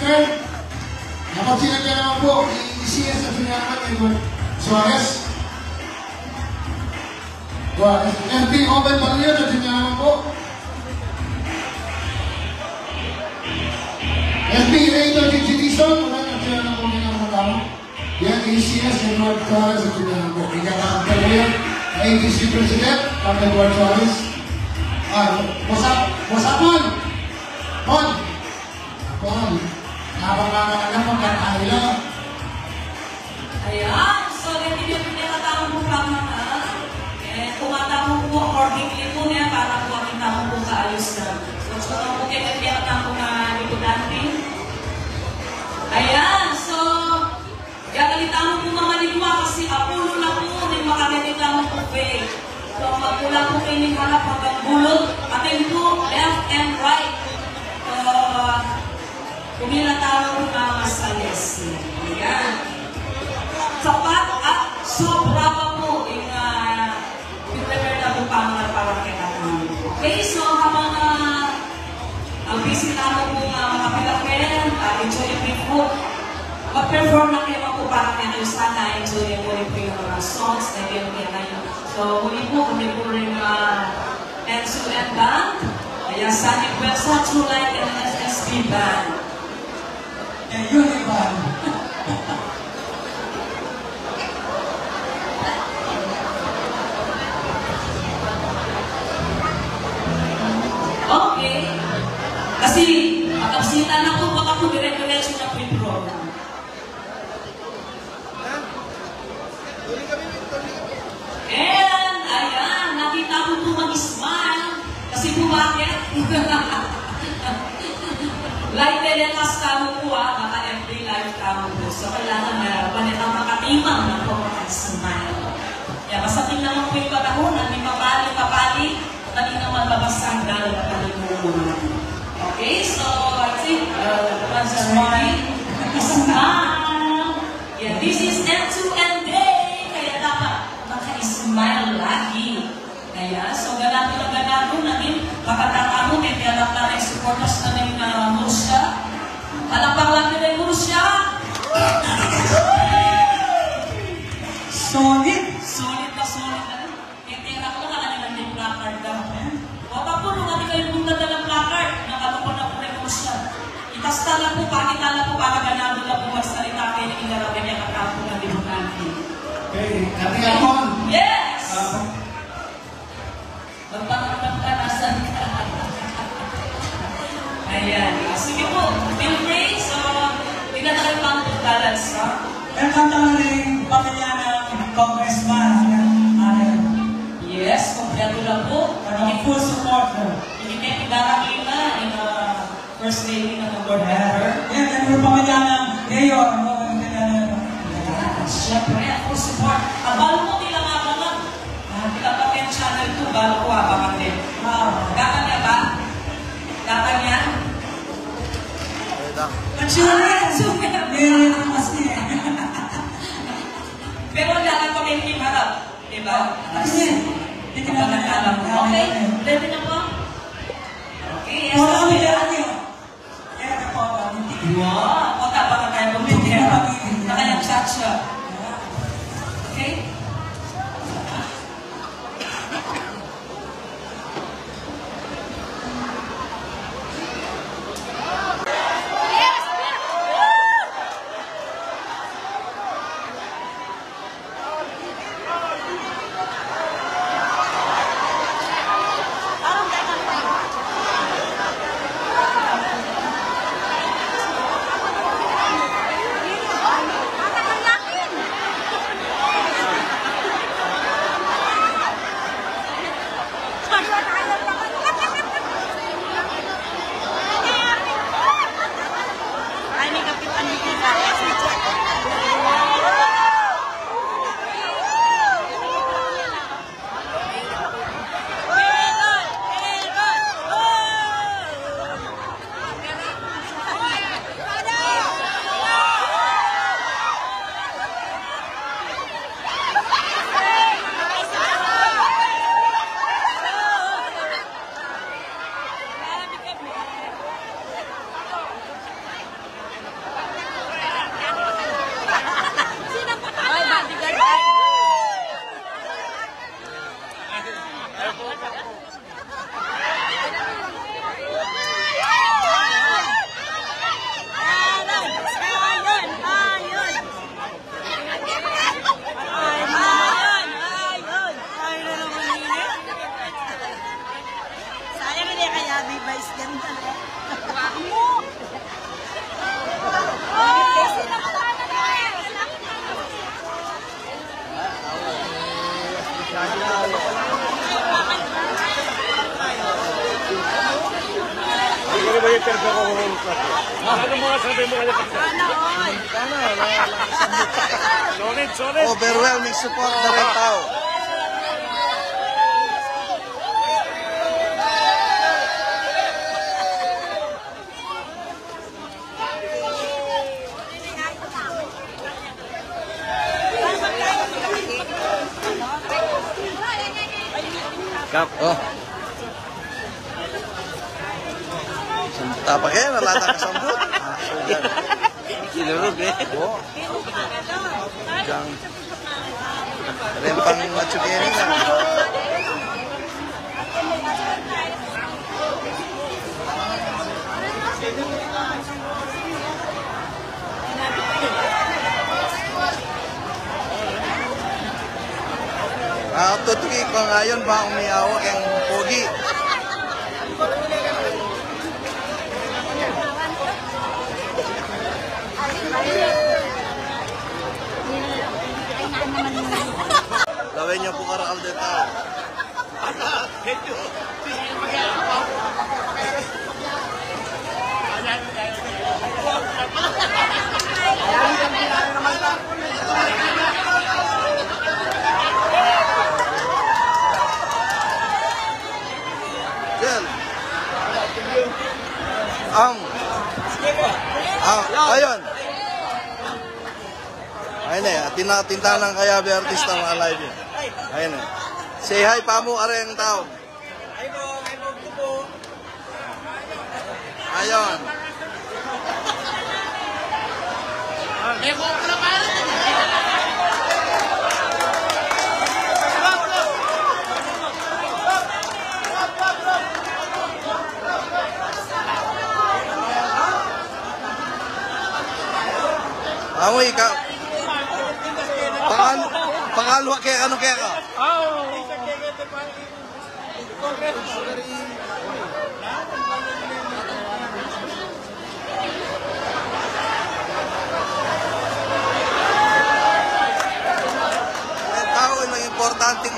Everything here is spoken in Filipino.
President, dapat sinadya naman po, i-CS at siya naman Edward Suarez. FB Open Paglia at siya naman po. FB Rachel Gitson, wala na siya naman po niya naman tama. Yan, ECS, Edward Suarez at siya naman po. Ika-kakang Paglia, ATC President, Kang Edward Suarez. Wasapan! Pon! Napakakalaman mo katahila. Ayan, so hindi niyo pinakatawag mo lang naman. Tumatawag po accordingly po niya para po ang tawag po sa ayos na. So, po kayo pinakatawag po na likudante. Ayan, so, gagalitan mo po mamaligwa kasi apulo na po, may makakalitan po fake. So, magmula po kayo ng harap hanggang bulot, atin po, left and right. Kumilatawag po mga masalis. Ayan. Sapat at sobra pa po yung prepare na po para kita. Okay, so habang ang busy namin po makapilakin, enjoy yung big po. Mag-perform na kayo po para kayo sana enjoy po yung mga songs na yung kayo. So, muli po kami po rin Enzo and Band, Sonic Websa, True Light, and SSB Band. Yun iba. Okay. Kasi, makapsita na po, baka po dire-diretso na po yung program. And, ayan, nakita ko po mag-smile. Kasi po bakit? Live telecast kamo po naka-every live kamo po. So, kailangan meron itong makatimang na po makasmile. Kaya basta tingnan mo po yung panahon, may papali, dali naman babasang dahil nakalimutan. Okay, so I think, smile. Yeah, this is end-to-end day. Kaya dapat maka-smile lagi. Kaya, so ganado na ganado, naging makataka mo, may tiyanak na rin supporters na rin Murcia. Palapang lang na rin Murcia. Solid. Solid na rin. May tiyanak mo na kanilang yung placard daw. Waka po, nung natin kayo punta na ng placard, nakalupon na po rin Murcia. Itasta lang po, pakita lang po, para ganado lang po magsalita kayo ng inarabi niya kakapo na binunanti. Okay, Katingapon. Yes! Magpapagpag ka, nasan ka? Ayan. Sige po, feel free. So, tingnan na kayo pang balance, ha? Meron kanta na rin pamilya ng congressman. Yes, kompleto lang po. Full support. Hindi kayo idarangin na in first lady ng board member. Yan, meron pamilya ng mayor. Siyempre, full support. Ang balo mo nila nga ba nga? Pinapakyan channel 2, balo ko abangan din. Dapat niya ba? Dapat niya? Pero dapat pa may harap. Diba? Hindi na alam. Okay, ready na po? Okay, yes. Wala kami lagi. Kaya ka po. Wow, o dapat na tayo bumibigyan. Nakayang chat-chat. Okay? kaya may vice ganda. Wow! Oh! Sila matana na eh! Overwhelming support na rin tao. Kap, oh. Tapa kayo, nalata ka sambut. Kinurog eh. Oo. Diyan. Rempang matsugeri na. Tutuki ko ngayon ba umiawak ang pogi? Gawin niyo po karakal din tao. Ayun. Ayun eh, tinatinta ng kaya be artista mga live yun. Ayun eh. Say hi pa mo are ang tao. Ayun. Amoy ka. Pangalwa kaya ano kaya ka? Tao yung importanteng